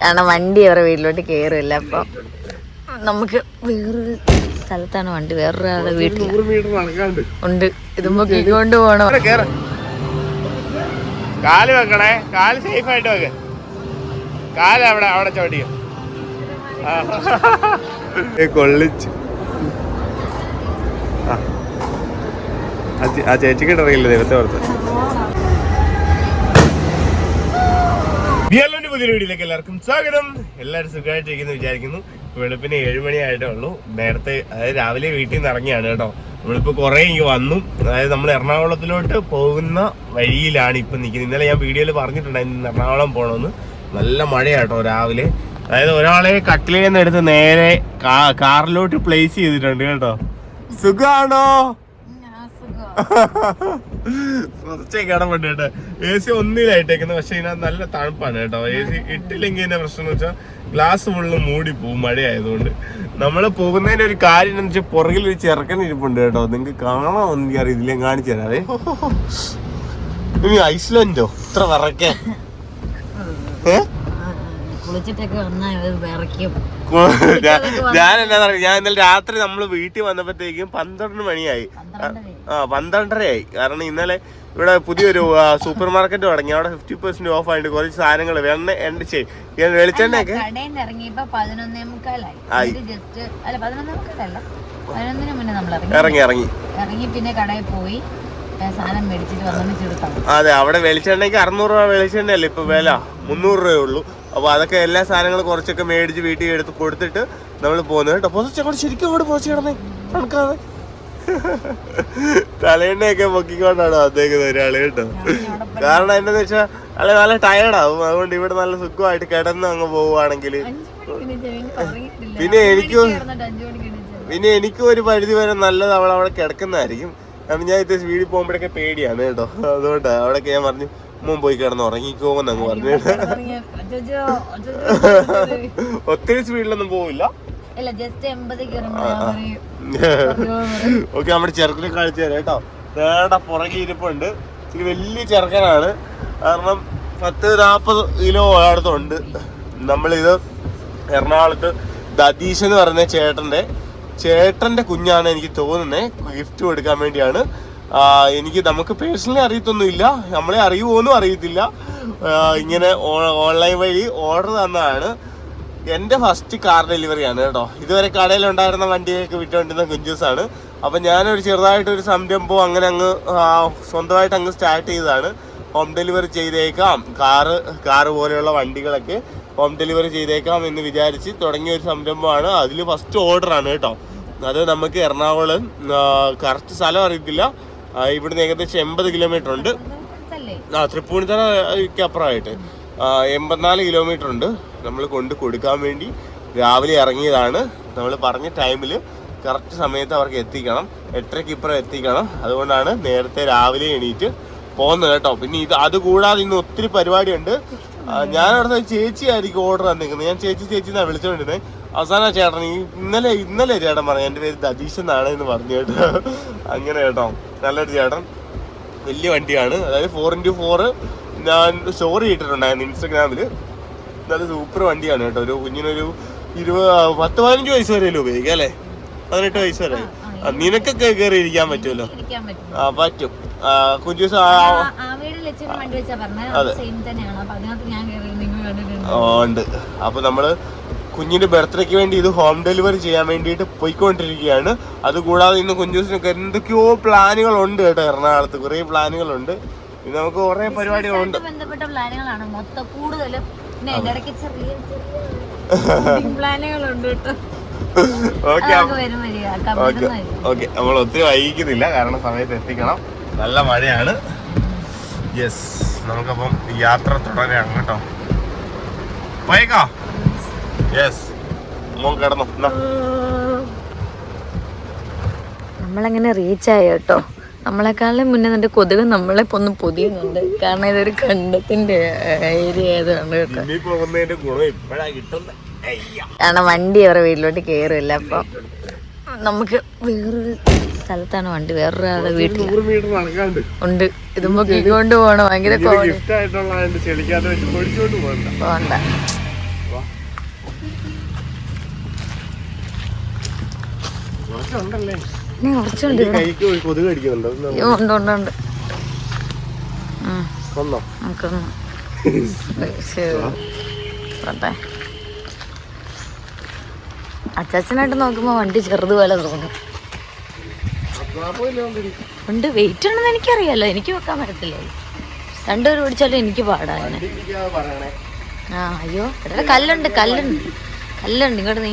കാരണം വണ്ടി അവരുടെ വീട്ടിലോട്ട് കയറില്ല. അപ്പം നമുക്ക് വേറൊരു സ്ഥലത്താണ് വണ്ടി, വേറൊരാളുടെ വീട്ടിൽ ഉണ്ട്. ഇത് മുക്കിക്കൊണ്ട് പോകണം. കാല് വെക്കണേ, കാല് സേഫ് ആയിട്ട് വെക്ക. കാല് അവിടെ ചവിട്ടിയോ കൊള്ളിച്ച്. ആ ചേച്ചിക്ക് അറിയില്ല ദൈവത്തെ ഓർത്ത്. പുതിയ വീഡിയോയിലേക്ക് എല്ലാവർക്കും സ്വാഗതം. എല്ലാവരും സുഖമായിട്ടിരിക്കുന്നു വിചാരിക്കുന്നു. വെളുപ്പിന് 7 മണിയായിട്ടേ ഉള്ളൂ. നേരത്തെ അതായത് രാവിലെ വീട്ടിൽ നിന്ന് ഇറങ്ങിയാണ് കേട്ടോ. നമ്മളിപ്പോൾ കുറേ ഇങ്ങ് വന്നു. അതായത് നമ്മൾ എറണാകുളത്തിലോട്ട് പോകുന്ന വഴിയിലാണ് ഇപ്പം നിൽക്കുന്നത്. ഇന്നലെ ഞാൻ വീഡിയോയിൽ പറഞ്ഞിട്ടുണ്ടായിരുന്നു എറണാകുളം പോകണമെന്ന്. നല്ല മഴയാട്ടോ രാവിലെ. അതായത് ഒരാളെ കട്ടിലിൽ നിന്ന് എടുത്ത് നേരെ കാറിലോട്ട് പ്ലേസ് ചെയ്തിട്ടുണ്ട് കേട്ടോ. സുഖാണോ? കുറച്ചേ കിടപ്പുണ്ട് കേട്ടോ. AC ഒന്നിലായിട്ടേക്കുന്നത്. പക്ഷെ ഇതിനകത്ത് നല്ല തണുപ്പാണ് കേട്ടോ. AC ഇട്ടില്ലെങ്കിൽ ഇതിന്റെ പ്രശ്നം എന്ന് വെച്ചാൽ ഗ്ലാസ് ഫുള്ള് മൂടി പോവും മഴയായതുകൊണ്ട്. നമ്മൾ പോകുന്നതിന്റെ ഒരു കാര്യം എന്ന് വെച്ചാൽ പുറകിൽ ഒരു ചെറുക്കൻ ഇരിപ്പുണ്ട് കേട്ടോ. നിങ്ങൾക്ക് കാണാമോ എനിക്ക് അറിയില്ല, കാണിച്ചു തരാവേ. ഇനി ഐസ്ലൻഡോ ഇത്ര വിറയ്ക്കാൻ? ഞാൻ എന്നാ പറയുക, ഞാൻ ഇന്നലെ രാത്രി നമ്മൾ വീട്ടിൽ വന്നപ്പോഴത്തേക്കും 12 മണിയായി. 12:30 കാരണം ഇന്നലെ ഇവിടെ പുതിയൊരു സൂപ്പർ മാർക്കറ്റ് തുടങ്ങി. അവിടെ 50% ഓഫ് ആയിട്ട് കുറച്ച് സാധനങ്ങൾ വെളിച്ചെണ്ണയൊക്കെ ഇറങ്ങി പിന്നെ കടയിൽ പോയി സാധനം മേടിച്ചിട്ട് അതെ, അവിടെ വെളിച്ചെണ്ണയ്ക്ക് 600 രൂപ വെളിച്ചെണ്ണയല്ലേ ഇപ്പൊ വില, 300 രൂപയേ ഉള്ളൂ. അപ്പൊ അതൊക്കെ എല്ലാ സാധനങ്ങളും കുറച്ചൊക്കെ മേടിച്ച് വീട്ടിൽ എടുത്ത് കൊടുത്തിട്ട് നമ്മൾ പോകുന്നത് കേട്ടോ. പൊതിച്ചങ്ങോട്ട് ശരിക്കും അങ്ങോട്ട് പൊതിച്ച് കിടന്നേ തണുക്കാതെ. തലേണ്ണയൊക്കെ പൊക്കിക്കൊണ്ടാണ് വന്നേക്കുന്നത് ഒരാള് കേട്ടോ. കാരണം എന്താന്ന് വെച്ചാൽ അല്ലെ നല്ല ടയർഡാവും. അതുകൊണ്ട് ഇവിടെ നല്ല സുഖമായിട്ട് കിടന്ന് അങ്ങ് പോവുകയാണെങ്കിൽ പിന്നെ എനിക്കും ഒരു പരിധി വരെ നല്ലത് അവിടെ കിടക്കുന്നതായിരിക്കും. കാരണം ഞാൻ ഇത് വീട്ടിൽ പോകുമ്പോഴൊക്കെ പേടിയാണ് കേട്ടോ. അതുകൊണ്ടാണ് അവിടെയൊക്കെ ഞാൻ പറഞ്ഞു മുമ്പ് പോയി കിടന്ന് ഉറങ്ങിക്കോന്ന് അങ്ങ് പറഞ്ഞു. ഒത്തിരി സ്പീഡിലൊന്നും പോവില്ല. ഓക്കെ, നമ്മുടെ ചെറുക്കനെ കാണിച്ചു തരാം കേട്ടോ. നേടെ പുറകെ ഇരിപ്പുണ്ട്. ഇച്ചിരി വലിയ ചെറുക്കനാണ്. കാരണം 10-40 കിലോ അടുത്തുണ്ട്. നമ്മളിത് എറണാകുളത്ത് ദതീഷ് എന്ന് പറയുന്ന ചേട്ടന്റെ കുഞ്ഞാണ് എനിക്ക് തോന്നുന്നത്. ഗിഫ്റ്റ് കൊടുക്കാൻ വേണ്ടിയാണ്. നമുക്ക് പേഴ്സണലി അറിയത്തൊന്നുമില്ല, നമ്മളെ അറിയുമോന്നും അറിയത്തില്ല. ഇങ്ങനെ ഓൺലൈൻ വഴി ഓർഡർ തന്നതാണ്. എൻ്റെ ഫസ്റ്റ് കാർ ഡെലിവറിയാണ് കേട്ടോ. ഇതുവരെ കടയിലുണ്ടായിരുന്ന വണ്ടിയൊക്കെ വിട്ടുകൊണ്ടിരുന്ന കുഞ്ചൂസാണ്. അപ്പം ഞാനൊരു ചെറുതായിട്ടൊരു സംരംഭം അങ്ങ് സ്വന്തമായിട്ട് അങ്ങ് സ്റ്റാർട്ട് ചെയ്തതാണ്. ഹോം ഡെലിവറി ചെയ്തേക്കാം, കാറ് പോലെയുള്ള വണ്ടികളൊക്കെ ഹോം ഡെലിവറി ചെയ്തേക്കാം എന്ന് വിചാരിച്ച് തുടങ്ങിയ ഒരു സംരംഭമാണ്. അതിൽ ഫസ്റ്റ് ഓർഡറാണ് കേട്ടോ. അത് നമുക്ക് എറണാകുളം കറക്റ്റ് സ്ഥലം അറിയത്തില്ല. ഇവിടുന്ന് ഏകദേശം 80 കിലോമീറ്റർ ഉണ്ട്. തൃപ്പൂണിത്തറയ്ക്ക് അപ്പുറമായിട്ട് 84 കിലോമീറ്റർ ഉണ്ട്. നമ്മൾ കൊണ്ട് കൊടുക്കാൻ വേണ്ടി രാവിലെ ഇറങ്ങിയതാണ്. നമ്മൾ പറഞ്ഞ ടൈമിൽ കറക്റ്റ് സമയത്ത് അവർക്ക് എത്തിക്കണം. 8:30 ഇപ്പുറം എത്തിക്കണം. അതുകൊണ്ടാണ് നേരത്തെ രാവിലെ എണീറ്റ് പോകുന്നത് കേട്ടോ. പിന്നെ അതുകൂടാതെ ഇന്ന് ഒത്തിരി പരിപാടിയുണ്ട്. ഞാൻ അവിടുത്തെ ചേച്ചിയായിരിക്കും ഓർഡർ തന്നിരിക്കുന്നത്. ഞാൻ ചേച്ചി എന്നാണ് വിളിച്ചുകൊണ്ടിരുന്നത്. അവസാനം ചേട്ടൻ ഇന്നലെ ചേട്ടൻ പറഞ്ഞു എൻ്റെ പേര് ദതീഷ് എന്നാണ് എന്ന് പറഞ്ഞു കേട്ടോ. അങ്ങനെ കേട്ടോ, നല്ലൊരു ചേട്ടൻ. വലിയ വണ്ടിയാണ്. അതായത് 4x4 ഞാൻ സ്റ്റോറി ഇട്ടിട്ടുണ്ടായിരുന്നു ഇൻസ്റ്റഗ്രാമിൽ. നല്ല സൂപ്പർ വണ്ടിയാണ് കേട്ടോ. ഒരു കുഞ്ഞിനൊരു 10-15 വയസ്സ് വരെയല്ലേ ഉപയോഗിക്കാം അല്ലേ? 18 വയസ്സ് വരെ നിനക്കൊക്കെ കയറി ഇരിക്കാൻ പറ്റുമല്ലോ. പറ്റും. കുഞ്ചൂസ് ഉണ്ട്. അപ്പൊ നമ്മള് കുഞ്ഞിന്റെ ബർത്ത്ഡേക്ക് വേണ്ടി ഇത് ഹോം ഡെലിവറി ചെയ്യാൻ വേണ്ടിയിട്ട് പോയിക്കൊണ്ടിരിക്കുകയാണ്. അതുകൂടാതെ ഇന്ന് കുഞ്ചൂസിനൊക്കെ എന്തൊക്കെയോ പ്ലാനുകളുണ്ട് കേട്ടോ. എറണാകുളത്ത് കുറേ പ്ലാനുകളുണ്ട്. പിന്നെ നമുക്ക് കുറെ പരിപാടികളുണ്ട്. ഓക്കെ, നമ്മൾ ഒത്തിരി വൈകിക്കുന്നില്ല കാരണം സമയത്ത് എത്തിക്കണം. നല്ല മഴയാണ്. യെസ്, നമുക്കപ്പം യാത്ര തുടരാണ് കേട്ടോ. പോയേക്കാ. യെസ്, കിടന്നു. നമ്മളങ്ങനെ റീച്ചായി കേട്ടോ. നമ്മളെക്കാളും മുന്നേ നിന്റെ കൊതുക് നമ്മളെ ഒന്ന് പൊതിയുന്നുണ്ട്. കാരണം ഇതൊരു കണ്ടത്തിന്റെ ഏരിയ ആയതുകൊണ്ട് കേട്ടോ. കാരണം വണ്ടി അവരുടെ വീട്ടിലോട്ട് കയറില്ല. അപ്പം നമുക്ക് വേറൊരു സ്ഥലത്താണ് വണ്ടി, വേറൊരാളുടെ വീട്ടിൽ ഉണ്ട്. ഇത് മുക്കിക്കൊണ്ട് പോകണം. ഭയങ്കര പോണ്ട. ഇനി കുറച്ചുണ്ട് ഇവിടെ. കൈക്ക് കൊതുക് കടിക്കുന്നുണ്ടോ? അയ്യോ ഉണ്ട് ഉണ്ട് ഉണ്ട്. കൊന്നോ? നമുക്കൊന്ന് പോട്ടെ. അച്ചാച്ചനായിട്ട് നോക്കുമ്പോ വണ്ടി ചെറുതുപോലെ തോന്നും. ഉണ്ട്, വെയിറ്റ് ഉണ്ടെന്ന് എനിക്കറിയാലോ, എനിക്ക് വെക്കാൻ പറ്റത്തില്ലേ. രണ്ടുപേരും പിടിച്ചാലും എനിക്ക് പാടാണ്. ആ അയ്യോ ഇവിടെ കല്ലുണ്ട് കല്ലുണ്ട് കല്ലുണ്ട്, ഇങ്ങോട്ട് നീ.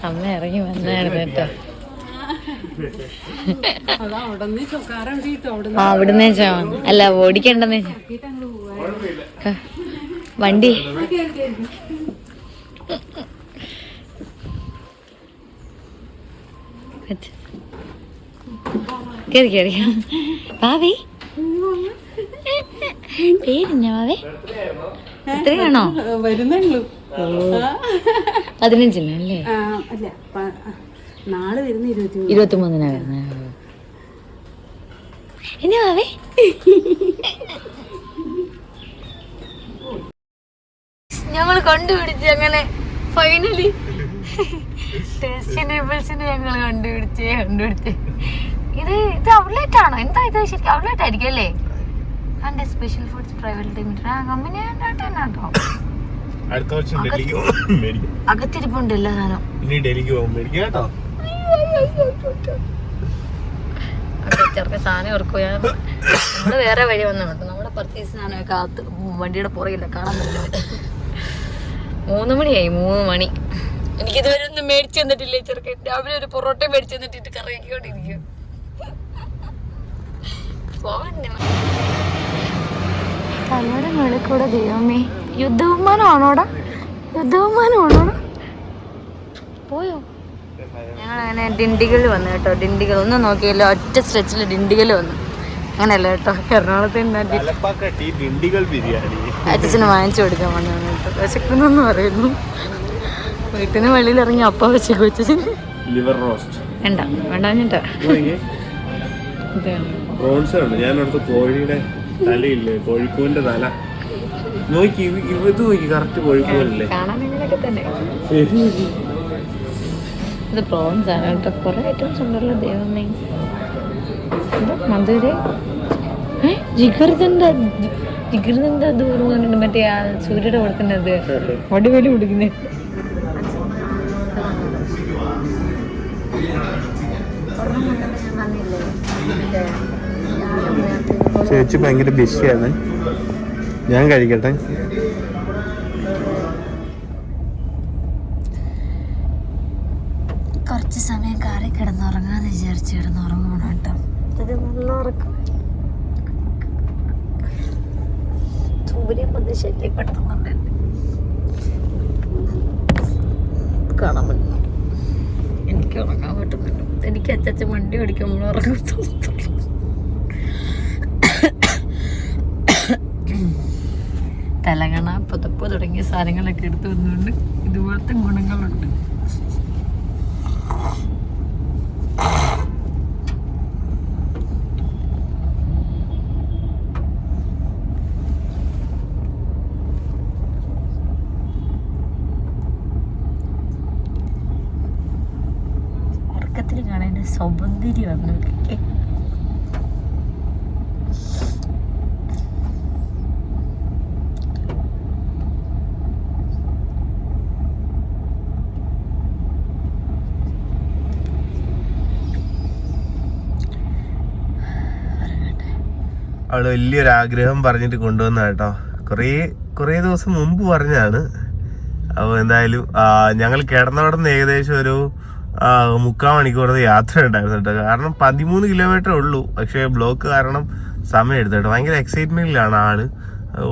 അമ്മ ഇറങ്ങി വന്നായിരുന്നു കേട്ടോ. ആ അവിടുന്ന് അല്ല ഓടിക്കണ്ടെന്ന് വണ്ടി. കേറി കേറി ഭാവി പേരിഞ്ഞ ഭാവേ എത്രയാണോ? വരുന്നുള്ളൂ. 15-നല്ലേ? അല്ല, നാളെ വരുന്ന 23-നാ വരുന്നത്. എന്നാ ഭാവേ? ഞങ്ങൾ കണ്ടുപിടിച്ച് അങ്ങനെ ഫൈനലി ടേസ്റ്റി നേബിൾസിന് ഞങ്ങൾ കണ്ടുപിടിച്ച്. ഇത് ഔട്ട്ലെറ്റ് ആണോ? എന്താ ഇത്? ശരിക്കും ഔട്ട്ലെറ്റ് ആയിരിക്കും അല്ലേ? എന്റെ സ്പെഷ്യൽ ഫുഡ്സ് പ്രൈവറ്റ് ലിമിറ്റഡ് ആ കമ്പനി കേട്ടോ. അകത്തിരിപ്പുണ്ട് എല്ലാ സാധനവും. ചെറുക്ക സാധനം ഓർക്കുക. നമ്മള് വേറെ വഴി വന്നു കേട്ടോ. നമ്മുടെ പർച്ചേസ് സാധനമൊക്കെ അകത്ത് വണ്ടിയുടെ പുറകില്ല, കാണാൻ പറ്റില്ല. 3 മണിയായി. 3 മണി. എനിക്കിതുവരെ ഒന്നും മേടിച്ചു തന്നിട്ടില്ലേ ചെറുക്കൻ. രാവിലെ ഒരു പൊറോട്ട മേടിച്ചു തന്നിട്ട് കറിയാക്കിക്കൊണ്ടിരിക്കും. തലയുടെ മുകളിൽ കൂടെ ദൈവമേ, യുദ്ധവിമാനമാണോടാ? യുദ്ധവിമാനമാണോടാ? പോയോ? ഞങ്ങളങ്ങനെ ഡിണ്ടിഗൽ വന്നു കേട്ടോ. ഡിണ്ടിഗൽ ഒന്നും നോക്കിയല്ലോ, ഒറ്റ സ്ട്രെച്ചിൽ ഡിണ്ടിഗൽ വന്നു. അങ്ങനെയല്ല കേട്ടോ, എറണാകുളത്ത് അച്ഛന് വാങ്ങിച്ചു കൊടുക്കാൻ വന്നതാണ് കേട്ടോ. വിശക്കുന്നെന്ന് പറയുന്നു. വീട്ടിൽ നിന്ന് വെളിയിൽ ഇറങ്ങി അപ്പ വിശക്കും. അച്ഛൻ ലിവർ റോസ്റ്റ് വേണ്ട വേണ്ടാഞ്ഞിട്ടാ. ഞാനടുത്ത് കോഴിയുടെ തലയില്ലേ, കോഴിക്കൂന്റെ തല നോക്കി. ഇത് നോക്കി, കറക്റ്റ് കോഴിക്കൂല്ലേ. കാണാൻ ഇങ്ങനെയൊക്കെ തന്നെ. ഇത് പ്രോൺസ് ആണ് കേട്ടോ. കുറെ ഐറ്റംസ് ഉണ്ടല്ലോ ദൈവമേ. മധുര ജിഗർദന്റെ ദൂരം പറഞ്ഞിട്ട് മറ്റേ ആ സൂര്യയുടെ കൊടുത്തിന്റെ അത് അടിപൊളി കുടിക്കുന്നത്. ചേച്ചി ഭയങ്കര ബിസിയാണ്. ഞാൻ കഴിക്കട്ടെ. കുറച്ച് സമയം കാറി കിടന്നുറങ്ങാന്ന് വിചാരിച്ച് കിടന്നുറങ്ങണം കേട്ടോ. ഇത് നല്ല ഉറക്കം. സൂര്യൻ വന്ന് ശല്യപ്പെടുത്തുന്നുണ്ട്. കാണാൻ പറ്റുന്നു. എനിക്ക് ഉറങ്ങാൻ പറ്റുന്നുണ്ട്. എനിക്ക് അച്ഛൻ വണ്ടി ഓടിക്കുമ്പോൾ ഉറങ്ങാൻ തോന്നുന്നു. തലകണ പുതപ്പ് തുടങ്ങിയ സാധനങ്ങളൊക്കെ എടുത്തു വന്നുകൊണ്ട് ഇതുപോലത്തെ ഗുണങ്ങളുണ്ട്. ഉറക്കത്തിൽ കാണാൻ സൗന്ദര്യം വന്നു. അവള് വലിയൊരു ആഗ്രഹം പറഞ്ഞിട്ട് കൊണ്ടുവന്ന കേട്ടോ. കുറേ ദിവസം മുമ്പ് പറഞ്ഞാണ്. അപ്പോൾ എന്തായാലും ഞങ്ങൾ കിടന്നവിടുന്ന് ഏകദേശം ഒരു 3/4 മണിക്കൂറത്തെ യാത്ര ഉണ്ടായിരുന്നു കേട്ടോ. കാരണം 13 കിലോമീറ്റർ ഉള്ളൂ. പക്ഷേ ബ്ലോക്ക് കാരണം സമയം എടുത്തു കേട്ടോ. ഭയങ്കര എക്സൈറ്റ്മെന്റിലാണ് ആള്.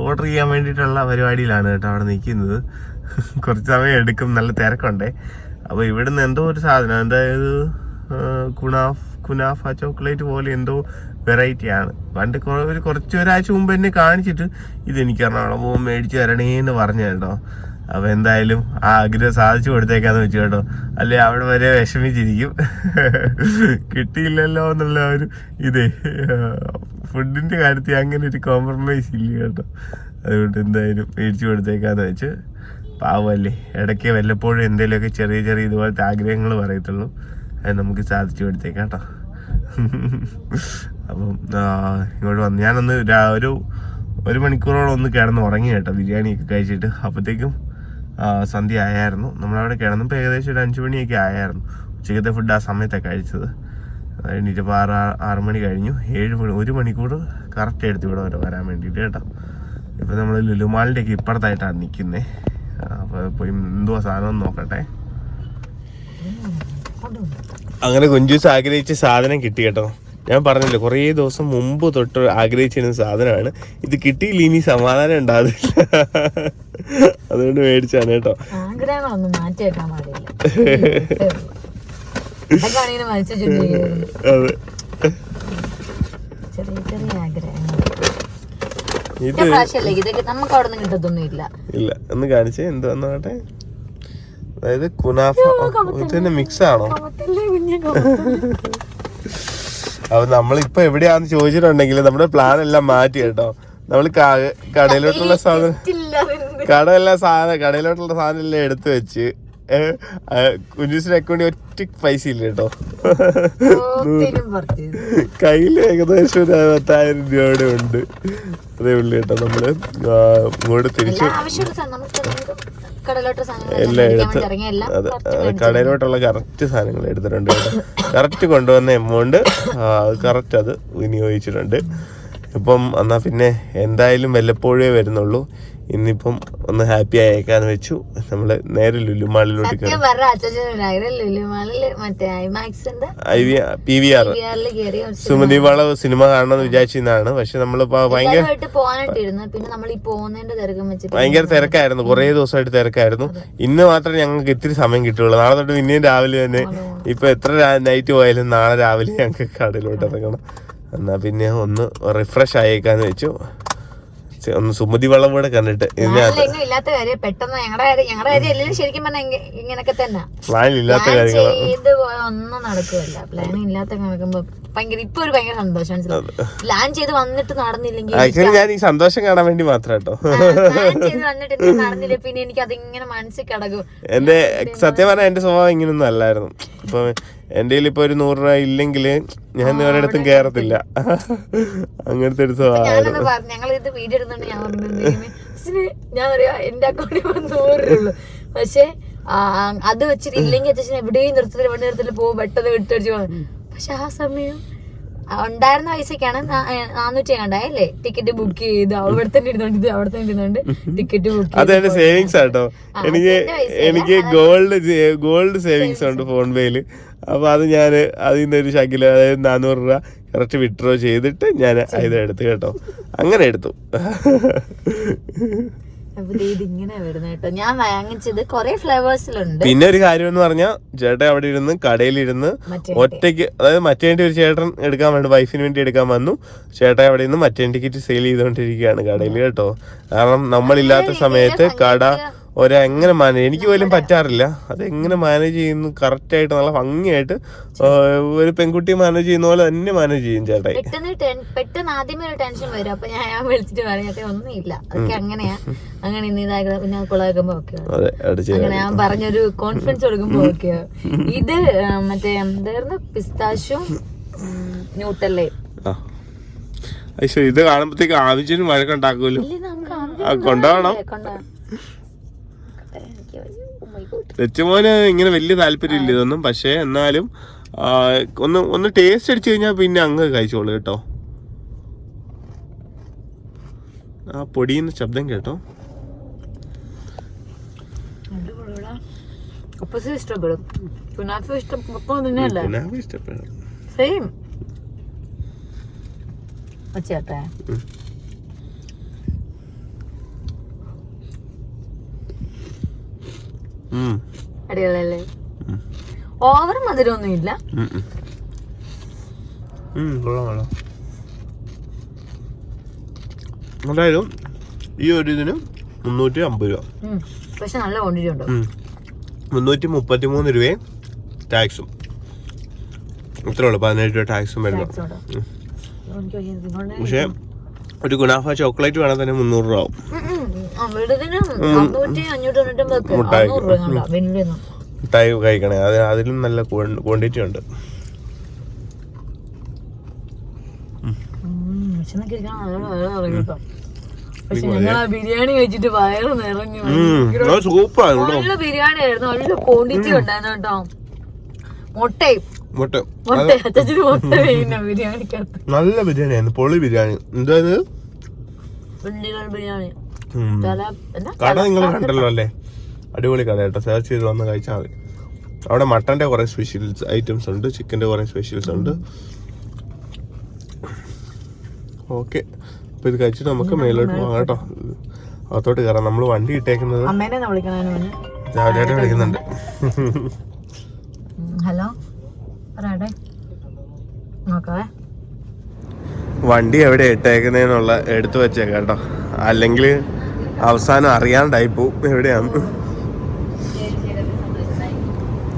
ഓർഡർ ചെയ്യാൻ വേണ്ടിയിട്ടുള്ള പരിപാടിയിലാണ് കേട്ടോ അവിടെ നിൽക്കുന്നത്. കുറച്ച് സമയം എടുക്കും, നല്ല തിരക്കുണ്ടേ. അപ്പോൾ ഇവിടുന്ന് എന്തോ ഒരു സാധനം, അതായത് കുനാഫ ചോക്ലേറ്റ് പോലെ എന്തോ വെറൈറ്റി ആണ്. പണ്ട് ഒരാഴ്ച മുമ്പ് എന്നെ കാണിച്ചിട്ട് ഇതെനിക്ക് എറണാകുളം പോകുമ്പോൾ മേടിച്ച് തരണേന്ന് പറഞ്ഞു കേട്ടോ. അപ്പൊ എന്തായാലും ആ ആഗ്രഹം സാധിച്ചു കൊടുത്തേക്കാന്ന് വെച്ചു കേട്ടോ. അല്ലെ അവിടെ വരെ വിഷമിച്ചിരിക്കും, കിട്ടിയില്ലല്ലോ എന്നുള്ള ഒരു ഇതേ. ഫുഡിന്റെ കാര്യത്തിൽ അങ്ങനെ ഒരു കോംപ്രമൈസ് ഇല്ല കേട്ടോ. അതുകൊണ്ട് എന്തായാലും മേടിച്ചു കൊടുത്തേക്കാന്ന് വെച്ച്. പാവല്ലേ, ഇടയ്ക്ക് വല്ലപ്പോഴും എന്തെങ്കിലുമൊക്കെ ചെറിയ ചെറിയ ഇതുപോലത്തെ ആഗ്രഹങ്ങൾ പറയത്തുള്ളൂ. അത് നമുക്ക് സാധിച്ചു കൊടുത്തേക്കാം കേട്ടോ. അപ്പം ഇങ്ങോട്ട് വന്ന് ഞാനൊന്ന് ഒരു മണിക്കൂറോളം ഒന്ന് കിടന്ന് ഉറങ്ങി കേട്ടോ, ബിരിയാണിയൊക്കെ കഴിച്ചിട്ട്. അപ്പോഴത്തേക്കും സന്ധ്യ ആയായിരുന്നു. നമ്മളവിടെ കിടന്നപ്പോൾ ഏകദേശം ഒരു 5 മണിയൊക്കെ ആയായിരുന്നു. ഉച്ചക്കത്തെ ഫുഡ് ആ സമയത്താണ് കഴിച്ചത്. അത് കഴിഞ്ഞിട്ട് ഇപ്പോൾ 6 മണി കഴിഞ്ഞു. 7 മണി, 1 മണിക്കൂർ കറക്റ്റ് എടുത്ത് ഇവിടെ വരെ വരാൻ വേണ്ടിയിട്ട് കേട്ടോ. ഇപ്പം നമ്മൾ ലുലുമാളിൻ്റെയൊക്കെ ഇപ്പുറത്തായിട്ടാണ് നിൽക്കുന്നത്. അപ്പോൾ പോയി എന്തുവാ സാധനം നോക്കട്ടെ. അങ്ങനെ കുഞ്ചൂസ് ആഗ്രഹിച്ച സാധനം കിട്ടി കേട്ടോ. ഞാൻ പറഞ്ഞില്ല, കുറേ ദിവസം മുമ്പ് തൊട്ട് ആഗ്രഹിച്ചിരുന്ന സാധനമാണ്. ഇത് കിട്ടിയില്ല, ഇനി സമാധാനം ഉണ്ടാവില്ല. അതുകൊണ്ട് മേടിച്ചാണ് കേട്ടോ. ആഗ്രഹങ്ങളൊന്നും മാറ്റി വെക്കാൻ പാടില്ല. അതെ, ചെറിയ ചെറിയ ആഗ്രഹങ്ങൾ. ഇതൊക്കെ നമുക്ക് അവിടെ നിന്ന് കിട്ടത്തൊന്നും ഇല്ല. ഒന്ന് കാണിച്ചേ, എന്തുവന്നോട്ടെ. അതായത് കുനാഫ മിക്സ് ആണോ? അപ്പൊ നമ്മളിപ്പോ എവിടെയാന്ന് ചോദിച്ചിട്ടുണ്ടെങ്കിൽ നമ്മുടെ പ്ലാൻ എല്ലാം മാറ്റി കേട്ടോ. നമ്മള് കടയിലോട്ടുള്ള കടയിലോട്ടുള്ള സാധനം എല്ലാം എടുത്തു വെച്ച് കുഞ്ഞൂസിന്റെ അക്കൗണ്ടിൽ ഒറ്റ പൈസ ഇല്ല കേട്ടോ. കയ്യിൽ ഏകദേശം ഒരു 10,000 രൂപയുടെ ഉണ്ട്. അതേ ഉള്ളു കേട്ടോ. നമ്മള് ഇങ്ങോട്ട് തിരിച്ച് എല്ലാം എടുത്ത്, അതെ, കടയിലോട്ടുള്ള കറക്റ്റ് സാധനങ്ങൾ എടുത്തിട്ടുണ്ട് കേട്ടോ. കറക്റ്റ് കൊണ്ടുവന്ന എമൗണ്ട് കറക്റ്റ് അത് വിനിയോഗിച്ചിട്ടുണ്ട്. ഇപ്പം എന്നാ പിന്നെ എന്തായാലും വല്ലപ്പോഴേ വരുന്നുള്ളൂ. ഇന്നിപ്പം ഒന്ന് ഹാപ്പി ആയേക്കാന്ന് വെച്ചു. നമ്മള് നേരെ ലുലുമാളിലോട്ട് PVR സുമതി വളവ് സിനിമ കാണണമെന്ന് വിചാരിച്ചിരുന്നതാണ്. പക്ഷെ നമ്മളിപ്പോ ഭയങ്കര തിരക്കായിരുന്നു, കുറേ ദിവസമായിട്ട് തിരക്കായിരുന്നു. ഇന്ന് മാത്രമേ ഞങ്ങൾക്ക് ഇത്തിരി സമയം കിട്ടുള്ളൂ. നാളെ തൊട്ട് പിന്നെയും രാവിലെ തന്നെ, ഇപ്പൊ എത്ര നൈറ്റ് പോയാലും നാളെ രാവിലെ ഞങ്ങൾക്ക് കടയിലോട്ട് ഇറങ്ങണം. എന്നാ പിന്നെ ഒന്ന് റിഫ്രഷ് ആയേക്കാന്ന് വെച്ചു. ഒന്ന് സുമതി വളം കൂടെ കണ്ടിട്ട് ഇല്ലാത്ത കാര്യം പെട്ടെന്ന് ഞങ്ങളുടെ ശരിക്കും പറഞ്ഞാൽ ഇങ്ങനൊക്കെ തന്നെ പ്ലാൻ ഇല്ലാത്ത കാര്യങ്ങൾ ഒന്നും നടക്കുമല്ല. പ്ലാൻ ഇല്ലാത്ത നടക്കുമ്പോ ഇപ്പൊ ഒരു ഭയങ്കര സന്തോഷം. പ്ലാൻ ചെയ്ത് വന്നിട്ട് നടന്നില്ലെങ്കിൽ ആക്ച്വലി ഞാൻ ഈ സന്തോഷം കാണാൻ വേണ്ടി മാത്രം കേട്ടോ. പ്ലാൻ ചെയ്ത് വന്നിട്ട് നടന്നില്ല, പിന്നെ എനിക്ക് അതിങ്ങനെ മനസ്സിൽ കിടക്കും. എന്റെ സത്യം പറഞ്ഞാൽ എന്റെ സ്വഭാവം ഇങ്ങനൊന്നും അല്ലായിരുന്നു. ഇപ്പൊ എന്റെ കയ്യിൽ ഇപ്പൊ ഒരു 100 രൂപ ഇല്ലെങ്കിൽ ഞാൻ ഒരിടത്തും കേറത്തില്ല. അങ്ങനത്തെ ഒരു സ്വഭാവം. ഞങ്ങളിത് വീഡിയോ എടുത്തോണ്ട് ഞാൻ പറയാ എന്റെ അക്കൗണ്ടിൽ 100 രൂപ. പക്ഷെ അത് വെച്ചിട്ട് ഇല്ലെങ്കിൽ അച്ഛൻ എവിടെയും നിർത്തത്തിൽ പോകും, പെട്ടെന്ന് വിട്ടടിച്ചു പോകും. പക്ഷെ ആ സമയം ഉണ്ടായിരുന്ന പൈസക്കാണ് 400 കണ്ടായല്ലേ ടിക്കറ്റ് ബുക്ക് ചെയ്ത് അവിടെ തന്നെ ഇരുന്നോണ്ട് ടിക്കറ്റ് ബുക്ക്. അതെന്റെ സേവിങ്സ് ആട്ടോ. എനിക്ക് ഗോൾഡ് സേവിങ്സ് ഉണ്ട് ഫോൺ പേയില്. അപ്പൊ അത് ഞാൻ അതിൽ നിന്നൊരു ശകില, അതായത് 400 രൂപ കറക്റ്റ് വിഡ്രോ ചെയ്തിട്ട് ഞാൻ ഇത് എടുത്തു കേട്ടോ. അങ്ങനെ എടുത്തു. ഞാൻ വാങ്ങിച്ചത് കുറെ ഫ്ലേവേഴ്സിലുണ്ട്. പിന്നെ ഒരു കാര്യം എന്ന് പറഞ്ഞാൽ ചേട്ടൻ അവിടെ ഇരുന്ന് കടയിലിരുന്ന് ഒറ്റയ്ക്ക്, അതായത് മറ്റേ ഒരു ചേട്ടൻ എടുക്കാൻ വേണ്ടി വൈഫിന് വേണ്ടി എടുക്കാൻ വന്നു. ചേട്ടൻ അവിടെ നിന്ന് മറ്റേ ടിക്കറ്റ് സെയിൽ ചെയ്തുകൊണ്ടിരിക്കുകയാണ് കടയിൽ കേട്ടോ. കാരണം നമ്മളില്ലാത്ത സമയത്ത് കട എങ്ങനെ മാനേജ്, എനിക്ക് പോലും പറ്റാറില്ല. അത് എങ്ങനെ മാനേജ് ചെയ്യുന്നു കറക്റ്റ് ആയിട്ട്, നല്ല ഭംഗിയായിട്ട് ഒരു പെൺകുട്ടി മാനേജ് ചെയ്യുന്ന പോലെ തന്നെ മാനേജ് ചെയ്യും ചേട്ടായി. പെട്ടെന്ന് ആദ്യമേ ഒരു ടെൻഷൻ വരും. അപ്പൊ ഞാൻ വിളിച്ചിട്ട് പറഞ്ഞത് ഒന്നുമില്ല, അതൊക്കെ അങ്ങനെയാ, അങ്ങനെ ഇന്ന് ഇതാക്കുക, പിന്നെ കുളമാക്കുമ്പോ ഓക്കെ, അങ്ങനെ ഞാൻ പറഞ്ഞൊരു കോൺഫിഡൻസ് കൊടുക്കുമ്പോ ഓക്കെ. ഇത് മറ്റേ എന്തായിരുന്നു, പിസ്താഷ്യം ന്യൂട്ടല്ലേ. ഇത് കാണുമ്പോഴത്തേക്ക് ആവശ്യം വഴക്കുണ്ടാക്കുമല്ലോ, കൊണ്ടുപോകണം. ലച്ചുമോന് ഇങ്ങനെ വലിയ താല്പര്യം ഇല്ല ഇതൊന്നും. പക്ഷെ എന്നാലും ഒന്ന് ടേസ്റ്റ് അടിച്ചു കഴിഞ്ഞാൽ പിന്നെ അങ്ങ് കഴിച്ചോളൂ കേട്ടോ. ആ പൊടിയുന്ന ശബ്ദം കേട്ടോ. ഇഷ്ടപ്പെടും. ഇഷ്ടപ്പെടും. അടിപൊളിയല്ലേ? ഓവർ മധുരമൊന്നും ഇല്ല. എന്തായാലും ഈ ഒരു ഇതിന് 350 രൂപ. പക്ഷെ നല്ല ക്വാണ്ടിറ്റി ഉണ്ട്. 333 രൂപയും ടാക്സും. ഇത്രേ ഉള്ളൂ, 17 രൂപ ടാക്സും വരുന്നു. പക്ഷെ ഒരു ഗുണാഫ ചോക്ലേറ്റ് വേണം തന്നെ 300 രൂപ ആവും. മിഠായി കഴിക്കണേ, അതിലും നല്ല ക്വാണ്ടിറ്റി ഉണ്ട്. ബിരിയാണി കഴിച്ചിട്ട് വയറ് നിറഞ്ഞു. നല്ല ബിരിയാണി ആയിരുന്നു, നല്ല ക്വാണ്ടിറ്റി ഉണ്ടായിരുന്നു കേട്ടോ. ബിരിയാണിക്കകത്ത് നല്ല ബിരിയാണിയായിരുന്നു, പൊളി ബിരിയാണി. എന്തായത് ബിരിയാണി കട നിങ്ങൾ കണ്ടല്ലോ അല്ലേ? അടിപൊളി കട കേട്ടോ, സെർച്ച് ചെയ്ത് വന്ന് കഴിച്ചാൽ മതി. അവിടെ മട്ടന്റെ കുറെ സ്പെഷ്യൽ ഐറ്റംസ് ഉണ്ട്, ചിക്കന്റെ കുറെ സ്പെഷ്യൽസ് ഉണ്ട്. ഓക്കെ, അപ്പൊ ഇത് കഴിച്ചിട്ട് നമുക്ക് മേലോട്ട് പോകാം കേട്ടോ. അകത്തോട്ട് കയറാം. നമ്മൾ വണ്ടി ഇട്ടേക്കുന്നത് രാവിലെ വിളിക്കുന്നുണ്ട്. ഹലോ നോക്കാവേ, വണ്ടി എവിടെ ഇട്ടേക്കുന്നതിനുള്ള എടുത്തു വെച്ചേക്കാം കേട്ടോ, അല്ലെങ്കിൽ അവസാനം അറിയാണ്ടായി പോവും എവിടെയാണ്.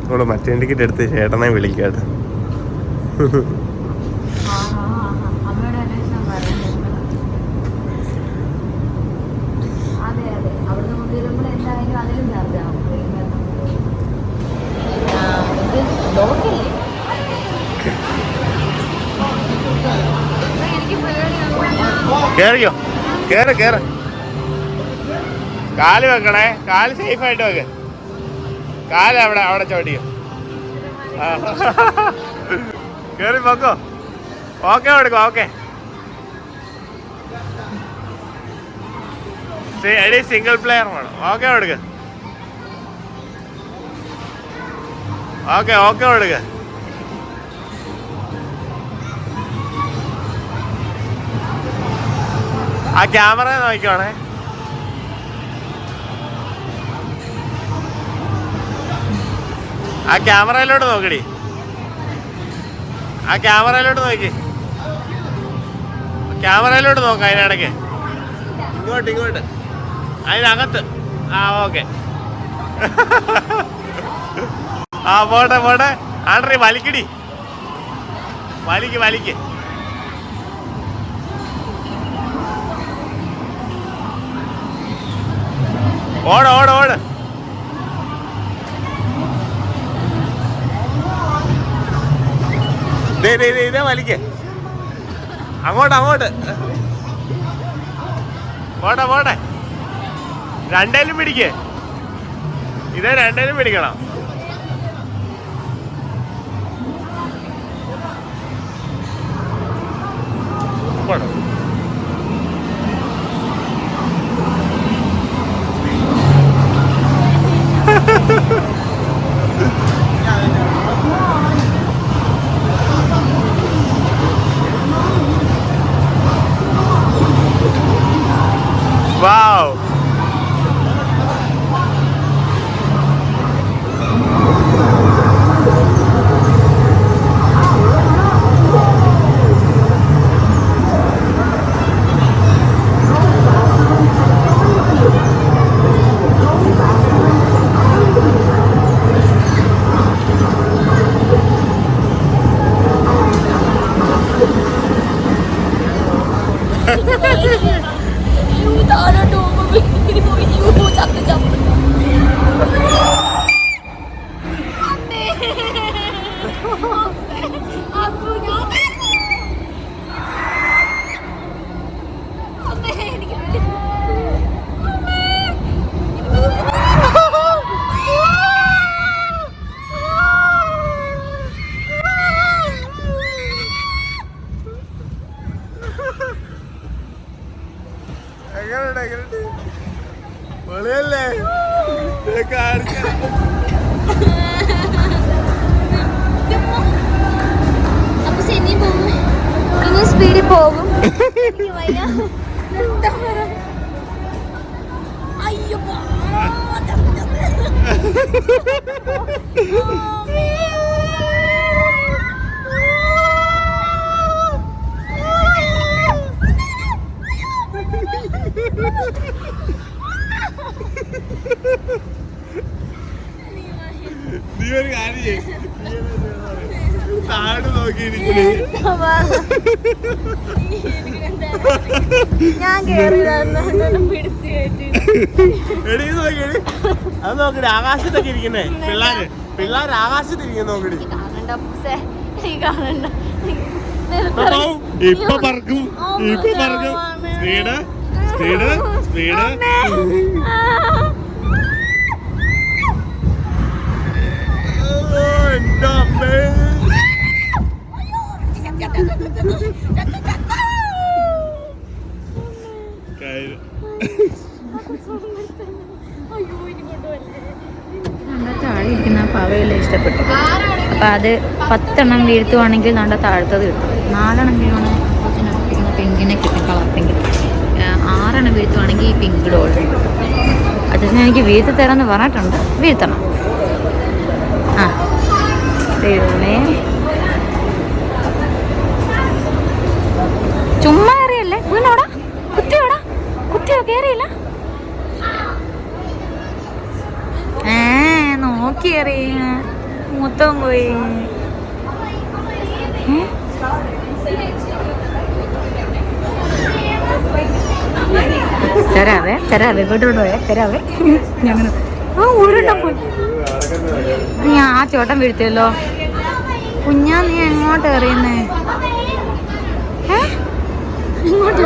നമ്മള് മറ്റേ ടിക്കറ്റ് എടുത്ത് ചേട്ടനെ വിളിക്കാട്ടോ. കേറിയോ, കേറ് കേറ്. കാല് വെക്കണേ, കാല് സേഫായിട്ട് വെക്ക്. കാല് അവിടെ ചോട്ടിയോ. കേറി പോക്കോ. ഓക്കെ കൊടുക്കോ. ഓക്കെ, സിംഗിൾ പ്ലെയർ വേണം. ഓക്കെ കൊടുക്ക. ഓക്കെ ഓക്കെ കൊടുക്ക. ആ ക്യാമറ നോക്കിക്കോണേ. ആ ക്യാമറയിലോട്ട് നോക്കടി, ആ ക്യാമറയിലോട്ട് നോക്കി. ക്യാമറയിലോട്ട് നോക്കാം, അതിനിടയ്ക്ക് ഇങ്ങോട്ട് അതിനകത്ത്. ആ ഓക്കെ. ആ പോട്ടെ പോട്ടെ. ആണ്ട്രീ വലിക്കടി, വലിക്ക്. ഓട്. ഇതേ വലിക്ക്. അങ്ങോട്ട് പോട്ടെ. രണ്ടേലും പിടിക്കേ. ഇതേ രണ്ടേലും പിടിക്കണം. പോട്ടെ. Wow. സ്പീഡിൽ പോകും. അയ്യോ ഒരു കാര്യം ചെയ്യ്. താഴെ നോക്കിയിരിക്കണേ. ഞാൻ എടീ നോക്കിയടി, അത് നോക്കടി, ആകാശത്തൊക്കെ ഇരിക്കുന്നേ പിള്ളേര് ആകാശത്തിരിക്കുന്ന നോക്കടി. ഇപ്പൊ പറക്കും സ്പീഡ് സ്പീഡ് സ്പീഡ്. എന്റെ അമ്മേ, താഴെ ഇരിക്കുന്ന പാവയെല്ലാം ഇഷ്ടപ്പെട്ടു. അപ്പം അത് 10 വീഴ്ത്തുവാണെങ്കിൽ നമ്മുടെ താഴത്തത് കിട്ടും. 4 വീഴുവാണെങ്കിൽ പിങ്കിനെ കിട്ടും, കളർ പിങ്ക്. 6 വീഴ്ത്തുവാണെങ്കിൽ ഈ പിങ്ക് ഡോൾ കിട്ടും. അച്ഛൻ എനിക്ക് വീഴ്ത്തി തരാമെന്ന് പറഞ്ഞിട്ടുണ്ട്, വീഴ്ത്തണം. ആ ദൈവമേ, ചുമ്മാ കയറിയല്ലേ? വീണോടാ, കുത്തിയോ കയറിയില്ല? നോക്കിയറി മൂത്തം പോയി. തരാവേ ഇങ്ങോട്ട് പോയേ, തരാവേ. ഞങ്ങൾ ഊരുണ്ടാ പോയി. ഞാൻ ആ ചോട്ടം വീഴ്ത്തിയല്ലോ. കുഞ്ഞാ, നീ എങ്ങോട്ട് എറിയുന്നേ? ഇങ്ങോട്ട്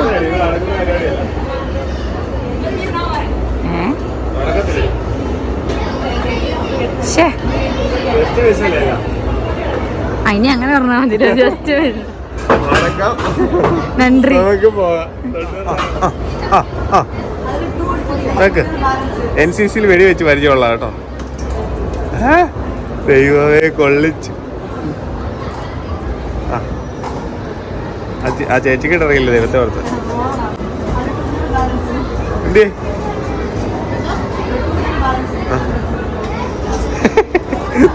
ഇനി അങ്ങനെ പറഞ്ഞാൽ മതി. ജസ്റ്റ് നന്ദി. NCC-യിൽ വെടിവെച്ച് പരിചയമുള്ള കേട്ടോ. ദൈവമേ, കൊള്ളിച്ച്. ആ ചേച്ചിക്ക് ഇടറിയില്ല, ദൈവത്തെ ഓർത്ത്. എന്തേ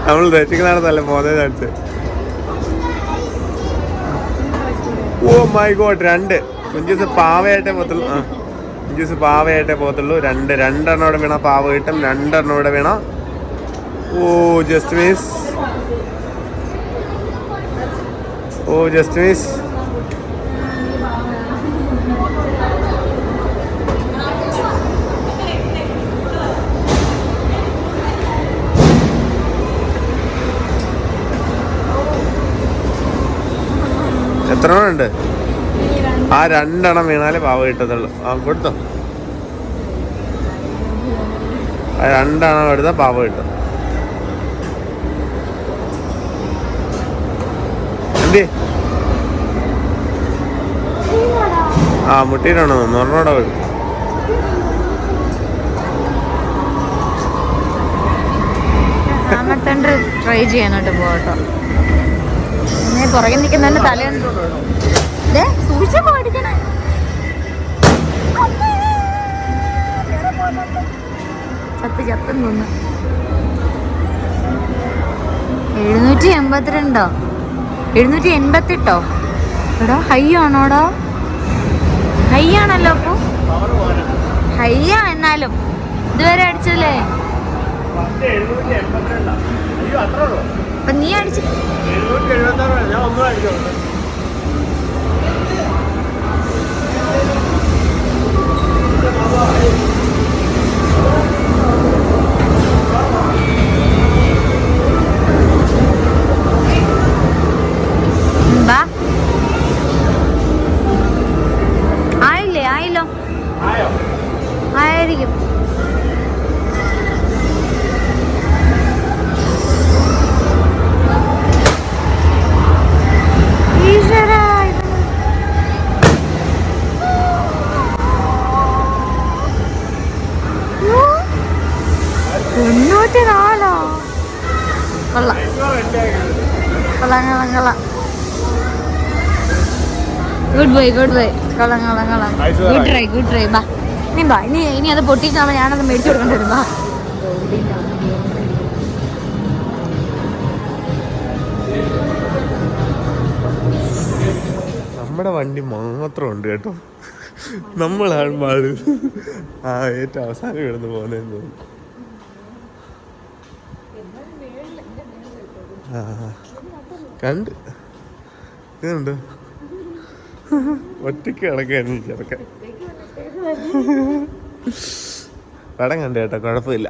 നമ്മൾ ഉദ്ദേശിക്കുന്നതാണെന്നല്ല മോനെ കാണിച്ച്. ഓ മൈ ഗോഡ്, 2 കുഞ്ചൂസ് പാവയായിട്ടേ പോത്തുള്ളൂ. കുഞ്ചൂസ് പാവയായിട്ടേ പോത്തുള്ളൂ. 2 ഇവിടെ വീണ പാവ കിട്ടും, 2 ഇവിടെ വീണ. ഓ ജസ്റ്റ് മിസ്. എത്ര ഉണ്ട്? ആ 2 വീണാലേ പാവ കിട്ടത്തുള്ളൂ. കൊടുത്തോ, ആ 2 എടുത്താൽ പാവ കിട്ടും. എന്തേ മുട്ടിയിട്ടാണോ? 100 വീഴും. ട്രൈ ചെയ്യാനോട്ട് പോട്ടോ. പുറകെ നിൽക്കുന്നതിന്റെ തലയുണ്ട്. സൂക്ഷിച്ച പോടിക്കണേ. 782 788 എടാ, ഹൈ ആണോടാ? ഹൈ ആണല്ലോ. അപ്പൊ ഹൈയാ. എന്നാലും ഇതുവരെ അടിച്ചല്ലേ? അപ്പൊ നീ അടിച്ചു. ആയില്ലോ ആയിരിക്കും. ഗുഡ് ബൈ കൊള്ളാം. Good try. ബാ നീ ബാ. ഇനി അത് പൊട്ടിച്ചാകുമ്പോൾ ഞാനത് മേടിച്ചു കൊടുക്കേണ്ടി വരും. ബാ. നമ്മുടെ വണ്ടി മാത്രം ഉണ്ട് കേട്ടോ. നമ്മളാണ് പാട് ഏറ്റവും അവസാനം കിടന്ന് പോകുന്നതെന്ന് തോന്നുന്നു. ആ കണ്ട് ഇതുണ്ട് ഒറ്റയ്ക്ക് കിടക്കായിരുന്നു ചെറുക്കൻ. പടം കണ്ടു കേട്ടോ, കുഴപ്പമില്ല.